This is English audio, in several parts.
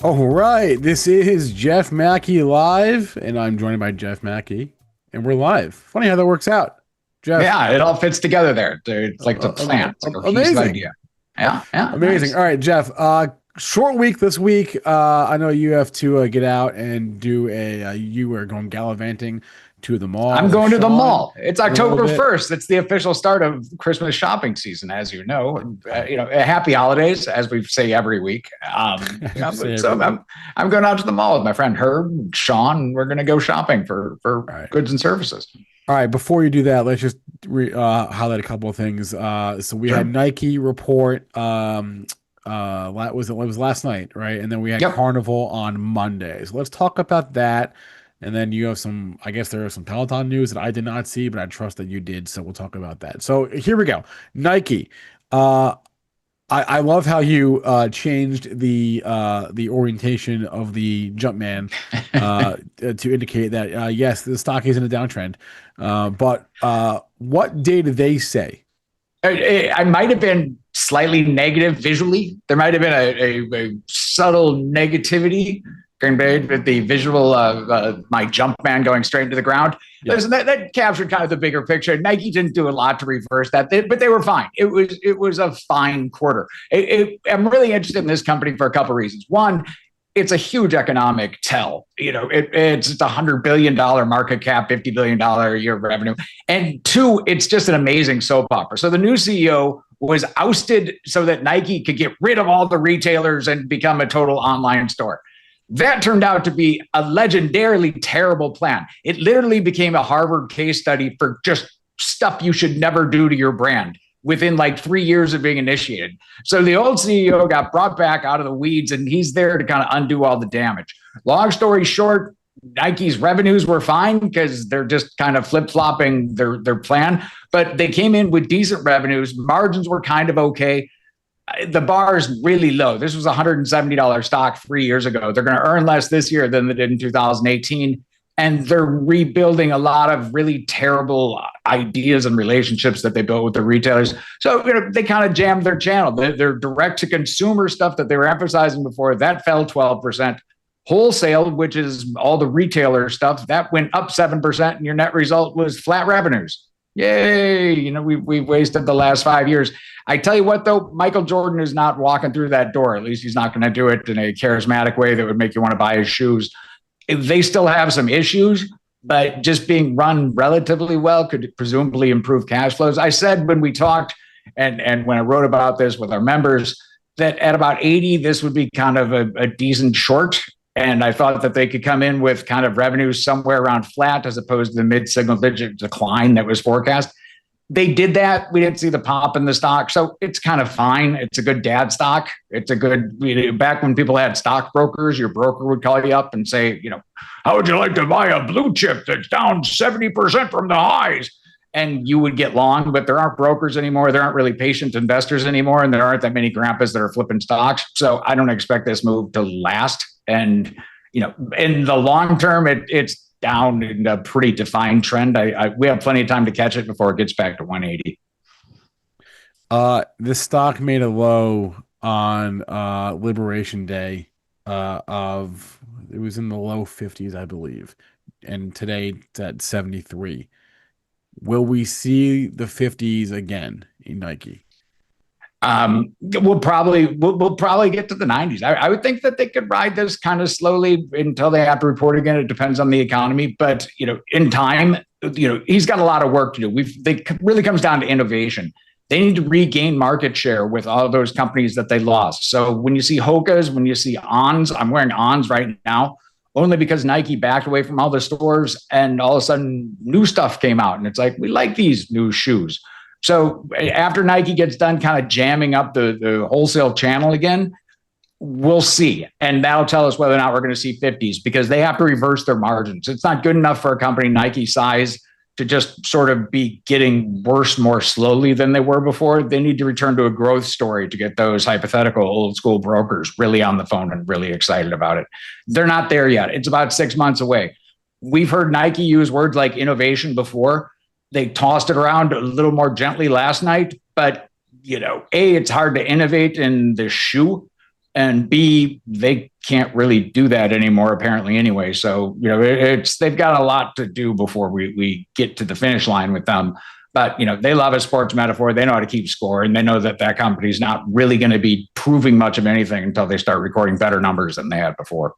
All right, this is Jeff Mackey live, and I'm joined by Jeff Mackey, and we're live. Funny how that works out, Jeff. Yeah, it all fits together there. It's like the plan. It's a cohesive Amazing, idea. Yeah, amazing. nice. All right, Jeff. Short week this week. I know you have to get out and do you are going gallivanting to the mall I'm with going to the Sean mall. It's in a little October bit. 1st. It's the official start of Christmas shopping season, as you know. Happy holidays, as we say every week. Say So every week. I'm going out to the mall with my friend Herb, Sean. We're going to go shopping for All right. goods and services. All right, before you do that, let's just highlight a couple of things. So we had Sure. Nike report. It was last night, right? And then we had Yep. Carnival on Monday. So let's talk about that. And then you have some, I guess there are some Peloton news that I did not see, but I trust that you did. So we'll talk about that. So here we go. Nike. Uh, I love how you changed the orientation of the Jumpman to indicate that yes, the stock is in a downtrend. But what day did they say? I might have been slightly negative visually. There might have been a subtle negativity conveyed with the visual of my jump man going straight into the ground. Yeah. Listen, that captured kind of the bigger picture. Nike didn't do a lot to reverse that, but they were fine. It was a fine quarter. I'm really interested in this company for a couple of reasons. One, it's a huge economic tell. It's a $100 billion market cap, $50 billion a year revenue. And two, it's just an amazing soap opera. So the new CEO was ousted so that Nike could get rid of all the retailers and become a total online store. That turned out to be a legendarily terrible plan. It literally became a Harvard case study for just stuff you should never do to your brand within like 3 years of being initiated. So the old CEO got brought back out of the weeds, and he's there to kind of undo all the damage. Long story short, Nike's revenues were fine because they're just kind of flip-flopping their plan, but they came in with decent revenues. Margins were kind of okay. The bar is really low. This was a $170 stock 3 years ago. They're going to earn less this year than they did in 2018. And they're rebuilding a lot of really terrible ideas and relationships that they built with the retailers. So they kind of jammed their channel. Their direct to consumer stuff that they were emphasizing before, that fell 12%. Wholesale, which is all the retailer stuff, that went up 7%. And your net result was flat revenues. Yay. We've wasted the last 5 years. I tell you what, though, Michael Jordan is not walking through that door. At least he's not going to do it in a charismatic way that would make you want to buy his shoes. They still have some issues, but just being run relatively well could presumably improve cash flows. I said when we talked and when I wrote about this with our members that at about 80, this would be kind of a decent short. And I thought that they could come in with kind of revenues somewhere around flat as opposed to the mid-single digit decline that was forecast. They did that. We didn't see the pop in the stock. So it's kind of fine. It's a good dad stock. It's a good, back when people had stockbrokers, your broker would call you up and say, how would you like to buy a blue chip that's down 70% from the highs? And you would get long, but there aren't brokers anymore. There aren't really patient investors anymore. And there aren't that many grandpas that are flipping stocks. So I don't expect this move to last. And, in the long term, it's down in a pretty defined trend. We have plenty of time to catch it before it gets back to 180. The stock made a low on Liberation Day it was in the low 50s, I believe. And today it's at 73. Will we see the 50s again in Nike? We'll probably get to the 90s. I would think that they could ride this kind of slowly until they have to report again. It depends on the economy, but in time, he's got a lot of work to do. It really comes down to innovation. They need to regain market share with all those companies that they lost. So when you see Hoka's, when you see Ons, I'm wearing Ons right now, only because Nike backed away from all the stores and all of a sudden new stuff came out. And it's like, we like these new shoes. So after Nike gets done kind of jamming up the wholesale channel again, we'll see. And that'll tell us whether or not we're going to see 50s because they have to reverse their margins. It's not good enough for a company Nike size to just sort of be getting worse more slowly than they were before. They need to return to a growth story to get those hypothetical old school brokers really on the phone and really excited about it. They're not there yet. It's about 6 months away. We've heard Nike use words like innovation before. They tossed it around a little more gently last night, but it's hard to innovate in the shoe. and B, they can't really do that anymore apparently anyway. So it's they've got a lot to do before we get to the finish line with them. But they love a sports metaphor. They know how to keep score, and they know that that company's not really going to be proving much of anything until they start recording better numbers than they had before.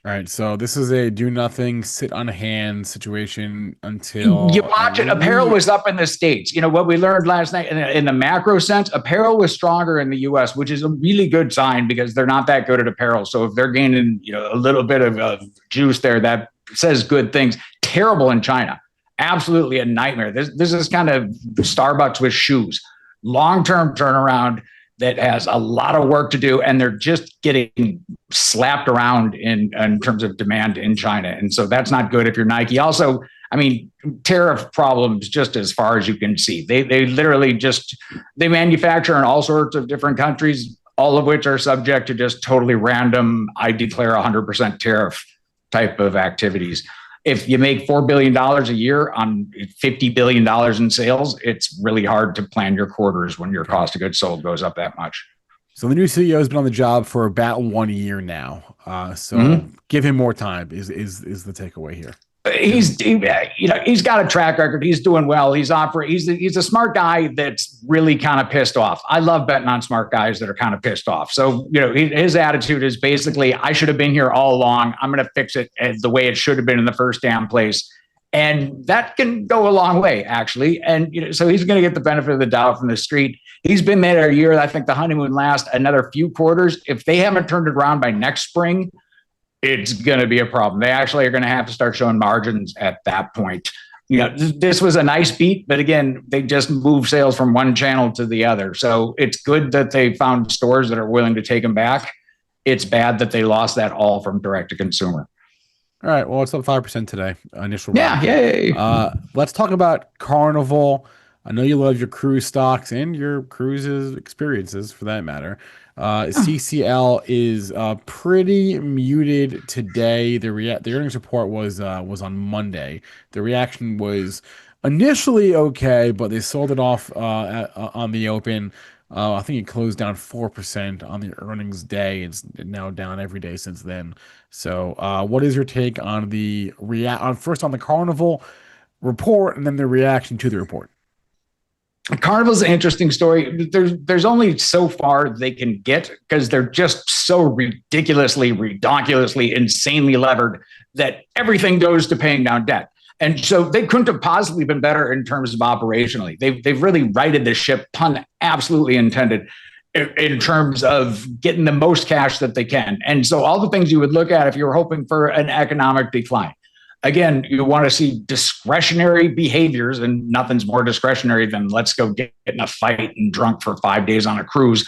All right, so this is a do nothing, sit on hand situation You until watch it. Apparel was up in the States. What we learned last night in the macro sense, apparel was stronger in the US, which is a really good sign because they're not that good at apparel. So if they're gaining, a little bit of juice there, that says good things. Terrible in China. Absolutely a nightmare. This is kind of Starbucks with shoes. Long-term turnaround that has a lot of work to do, and they're just getting slapped around in terms of demand in China. And so that's not good if you're Nike. Also, I mean, tariff problems just as far as you can see. They literally they manufacture in all sorts of different countries, all of which are subject to just totally random, I declare 100% tariff type of activities. If you make $4 billion a year on $50 billion in sales, it's really hard to plan your quarters when your cost of goods sold goes up that much. So the new CEO has been on the job for about 1 year now. Give him more time is the takeaway here. He's got a track record. He's doing well. He's a smart guy that's really kind of pissed off. I love betting on smart guys that are kind of pissed off. So, his attitude is basically, I should have been here all along. I'm going to fix it the way it should have been in the first damn place. And that can go a long way, actually. And so he's going to get the benefit of the doubt from the street. He's been there a year. I think the honeymoon lasts another few quarters. If they haven't turned it around by next spring, it's going to be a problem. They actually are going to have to start showing margins at that point. This was a nice beat, but again, they just moved sales from one channel to the other. So it's good that they found stores that are willing to take them back. It's bad that they lost that all from direct to consumer. All right. Well, it's up 5% today. Initial. Yeah. Yay. Let's talk about Carnival. I know you love your cruise stocks and your cruises experiences for that matter. CCL is pretty muted today. The earnings report was on Monday. The reaction was initially okay, but they sold it off on the open. I think it closed down 4% on the earnings day. It's now down every day since then. So, what is your take on first on the Carnival report and then the reaction to the report? Carnival's an interesting story. There's only so far they can get because they're just so ridiculously, redonkulously, insanely levered that everything goes to paying down debt. And so they couldn't have possibly been better in terms of operationally. They've really righted the ship, pun absolutely intended, in terms of getting the most cash that they can. And so all the things you would look at if you were hoping for an economic decline. Again, you want to see discretionary behaviors, and nothing's more discretionary than let's go get in a fight and drunk for 5 days on a cruise.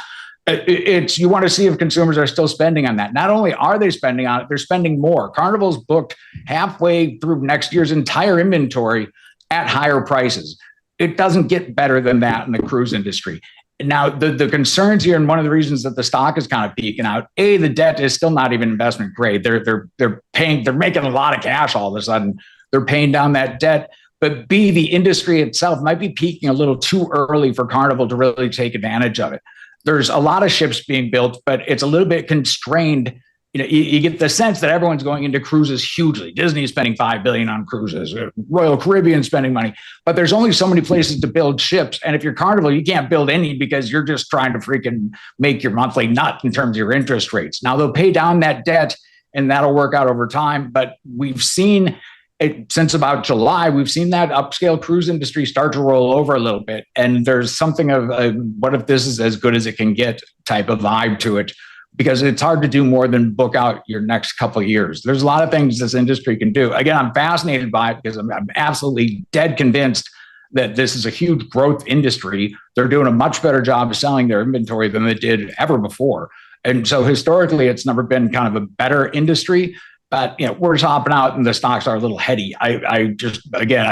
You want to see if consumers are still spending on that. Not only are they spending on it, they're spending more. Carnival's booked halfway through next year's entire inventory at higher prices. It doesn't get better than that in the cruise industry. Now, the concerns here, and one of the reasons that the stock is kind of peaking out, the debt is still not even investment grade. They're making a lot of cash all of a sudden. They're paying down that debt. But B, the industry itself might be peaking a little too early for Carnival to really take advantage of it. There's a lot of ships being built, but it's a little bit constrained. You get the sense that everyone's going into cruises hugely. Disney's spending $5 billion on cruises, Royal Caribbean spending money, but there's only so many places to build ships. And if you're Carnival, you can't build any because you're just trying to freaking make your monthly nut in terms of your interest rates. Now they'll pay down that debt and that'll work out over time. But we've seen it since about July, we've seen that upscale cruise industry start to roll over a little bit. And there's something of a, what if this is as good as it can get type of vibe to it, because it's hard to do more than book out your next couple of years. There's a lot of things this industry can do. Again, I'm fascinated by it because I'm absolutely dead convinced that this is a huge growth industry. They're doing a much better job of selling their inventory than they did ever before. And so historically, it's never been kind of a better industry. But we're topping out and the stocks are a little heady. I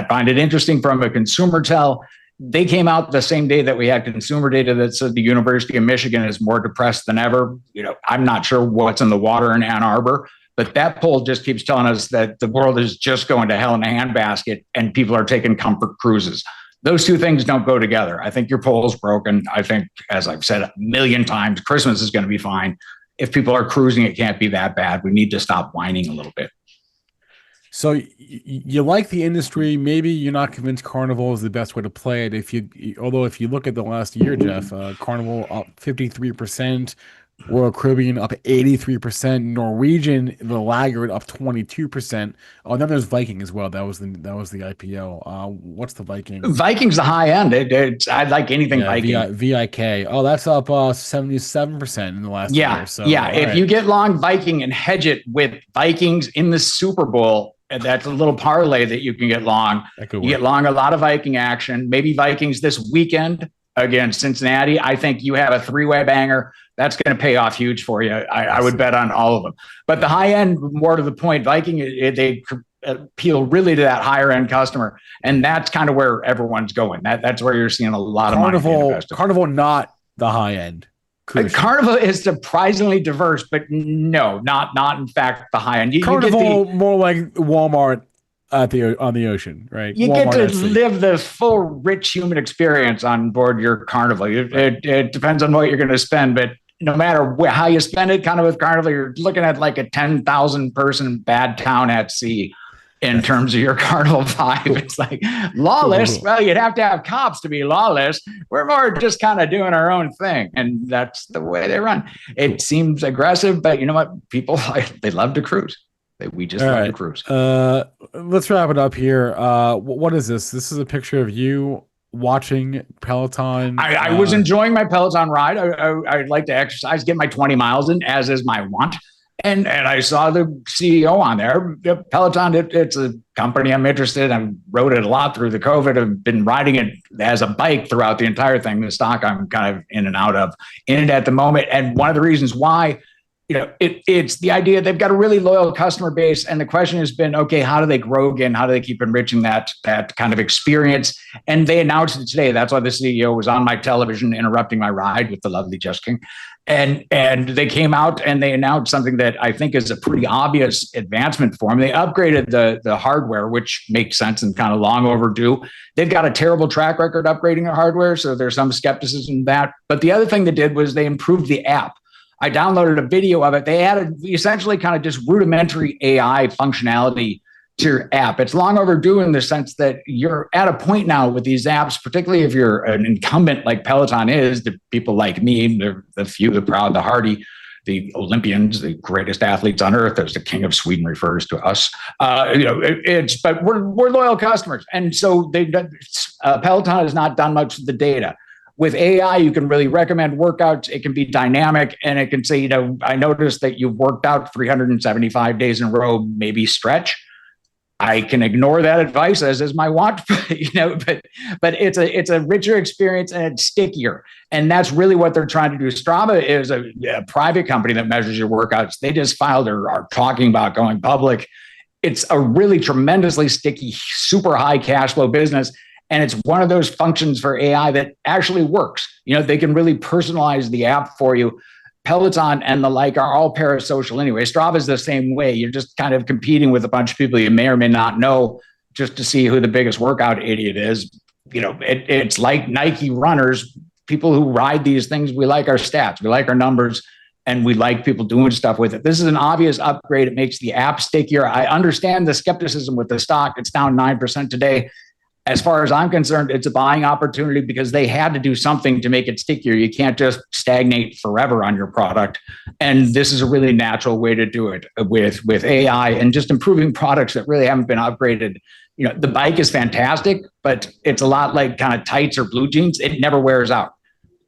find it interesting from a consumer tell. They came out the same day that we had consumer data that said the University of Michigan is more depressed than ever. I'm not sure what's in the water in Ann Arbor, but that poll just keeps telling us that the world is just going to hell in a handbasket and people are taking comfort cruises. Those two things don't go together. I think your pole's broken. I think, as I've said a million times, Christmas is going to be fine. If people are cruising, it can't be that bad. We need to stop whining a little bit. So you like the industry. Maybe you're not convinced Carnival is the best way to play it. Although if you look at the last year, Jeff, Carnival up 53%, Royal Caribbean up 83%, Norwegian, the laggard, up 22%. Oh, then there's Viking as well. That was the IPO. What's the Viking? Viking's the high end. I'd like anything Yeah, Viking. VIK. Oh, that's up 77% in the last year. So Yeah. If right. you get long Viking and hedge it with Vikings in the Super Bowl, that's a little parlay that you can get long. You get long a lot of Viking action. Maybe Vikings this weekend against Cincinnati. I think you have a three-way banger. That's going to pay off huge for you. I would bet on all of them. But the high end, more to the point, Viking, they appeal really to that higher end customer. And that's kind of where everyone's going. That's where you're seeing a lot of money. Carnival, not the high end. Carnival is surprisingly diverse, but no, not in fact the high end. Carnival more like Walmart on the ocean, right? You Walmart get to live the full rich human experience on board your Carnival. It depends on what you're going to spend, but no matter how you spend it, kind of with Carnival, you're looking at like a 10,000 person bad town at sea. In terms of your Carnival vibe, it's like lawless. Well, you'd have to have cops to be lawless. We're more just kind of doing our own thing, and that's the way they run. It seems aggressive, but you know what? People, they love to cruise. We just love to cruise. Let's wrap it up here. What is this? This is a picture of you watching Peloton. I was enjoying my Peloton ride. I'd like to exercise, get my 20 miles in, as is my want. And I saw the CEO on there. Peloton, it's a company I'm interested in. I rode it a lot through the COVID. I've been riding it as a bike throughout the entire thing. The stock I'm kind of in and out of in it at the moment. And one of the reasons why, it's the idea they've got a really loyal customer base. And the question has been, okay, how do they grow again? How do they keep enriching that kind of experience? And they announced it today. That's why the CEO was on my television interrupting my ride with the lovely Jess King. And they came out and they announced something that I think is a pretty obvious advancement for them. They upgraded the hardware, which makes sense and kind of long overdue. They've got a terrible track record upgrading their hardware, so there's some skepticism in that. But the other thing they did was they improved the app. I downloaded a video of it. They added essentially kind of just rudimentary AI functionality to your app. It's long overdue in the sense that you're at a point now with these apps, particularly if you're an incumbent like Peloton is, the people like me, the few, the proud, the hardy, the Olympians, the greatest athletes on earth, as the King of Sweden refers to us. But we're loyal customers. And so Peloton has not done much with the data. With AI, you can really recommend workouts. It can be dynamic, and it can say, I noticed that you've worked out 375 days in a row, maybe stretch. I can ignore that advice, as is my watch, but it's a richer experience and it's stickier. And that's really what they're trying to do. Strava is a private company that measures your workouts. They just filed or are talking about going public. It's a really tremendously sticky, super high cash flow business. And it's one of those functions for AI that actually works. They can really personalize the app for you. Peloton and the like are all parasocial anyway. Strava is the same way. You're just kind of competing with a bunch of people you may or may not know just to see who the biggest workout idiot is. It's like Nike runners, people who ride these things. We like our stats, we like our numbers, and we like people doing stuff with it. This is an obvious upgrade. It makes the app stickier. I understand the skepticism with the stock. It's down 9% today. As far as I'm concerned, it's a buying opportunity because they had to do something to make it stickier. You can't just stagnate forever on your product. And this is a really natural way to do it with AI and just improving products that really haven't been upgraded. The bike is fantastic, but it's a lot like kind of tights or blue jeans. It never wears out.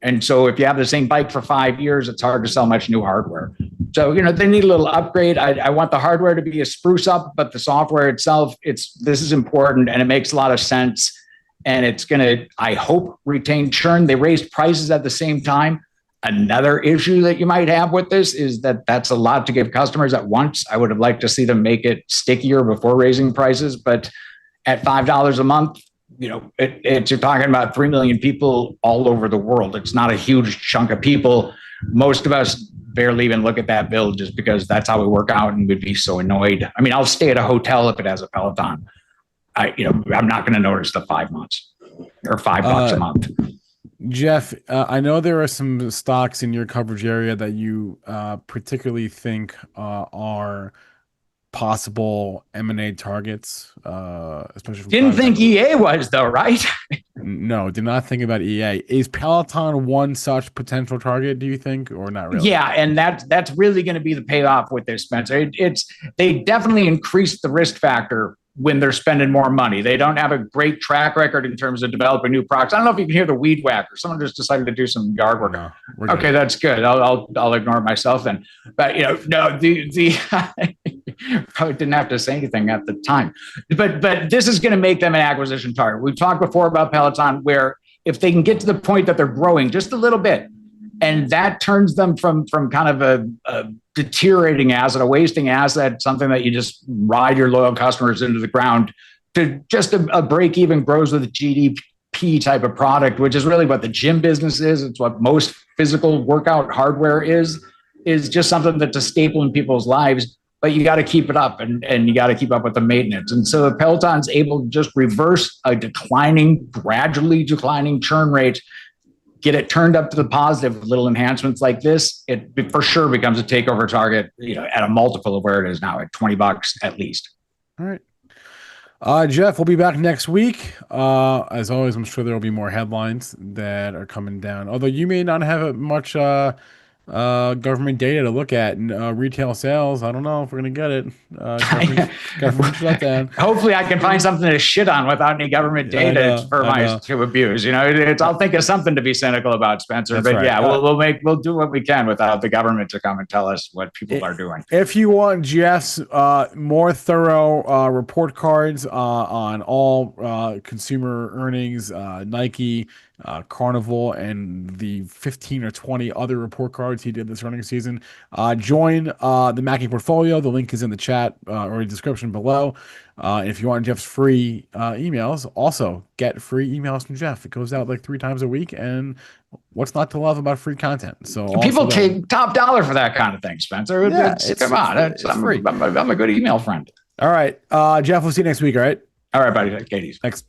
And so if you have the same bike for 5 years, it's hard to sell much new hardware. So, they need a little upgrade. I want the hardware to be a spruce up, but the software itself, this is important and it makes a lot of sense. And it's going to, I hope, retain churn. They raised prices at the same time. Another issue that you might have with this is that's a lot to give customers at once. I would have liked to see them make it stickier before raising prices, but at $5 a month, you're talking about 3 million people all over the world. It's not a huge chunk of people. Most of us barely even look at that bill just because that's how we work out and we'd be so annoyed. I mean, I'll stay at a hotel if it has a Peloton. I'm not going to notice the 5 months. or $5 a Uh, month. Jeff, I know there are some stocks in your coverage area that you particularly think are possible M&A targets, especially from Didn't private think equity. EA was though, right? No, did not think about EA. Is Peloton one such potential target, do you think, or not really? Yeah, and that's really going to be the payoff with this, Spencer. It's they definitely increase the risk factor when they're spending more money. They don't have a great track record in terms of developing new products. I don't know if you can hear the weed whacker. Someone just decided to do some yard work. No, we're Okay, good. that's good. I'll ignore myself then. But no, the probably didn't have to say anything at the time. But this is going to make them an acquisition target. We've talked before about Peloton, where if they can get to the point that they're growing just a little bit, and that turns them from kind of a deteriorating asset, a wasting asset, something that you just ride your loyal customers into the ground, to just a break even grows with a GDP type of product, which is really what the gym business is. It's what most physical workout hardware is just something that's a staple in people's lives. But you got to keep it up, and you got to keep up with the maintenance. And so if Peloton's able to just reverse a gradually declining churn rate, get it turned up to the positive with little enhancements like this, it for sure becomes a takeover target, at a multiple of where it is now at $20 at least. All right. Jeff, we'll be back next week. As always, I'm sure there will be more headlines that are coming down. Although you may not have much government data to look at, and retail sales. I don't know if we're gonna get it. Government shutdown. Hopefully, I can find something to shit on without any government data to abuse. I'll think of something to be cynical about, Spencer. That's but right. Yeah, we'll do what we can without the government to come and tell us what people are doing. If you want Jeff's more thorough report cards on all consumer earnings, Nike, Carnival, and the 15 or 20 other report cards he did this earnings season, join the macke portfolio. The link is in the chat or description below. If you want Jeff's free emails, also get free emails from Jeff. It goes out like 3 times a week, and what's not to love about free content? So people pay top dollar for that kind of thing, Spencer. Yeah, come on, it's free. I'm a good email friend. All right, Jeff, we'll see you next week. All right. All right, buddy. Katie's. Thanks.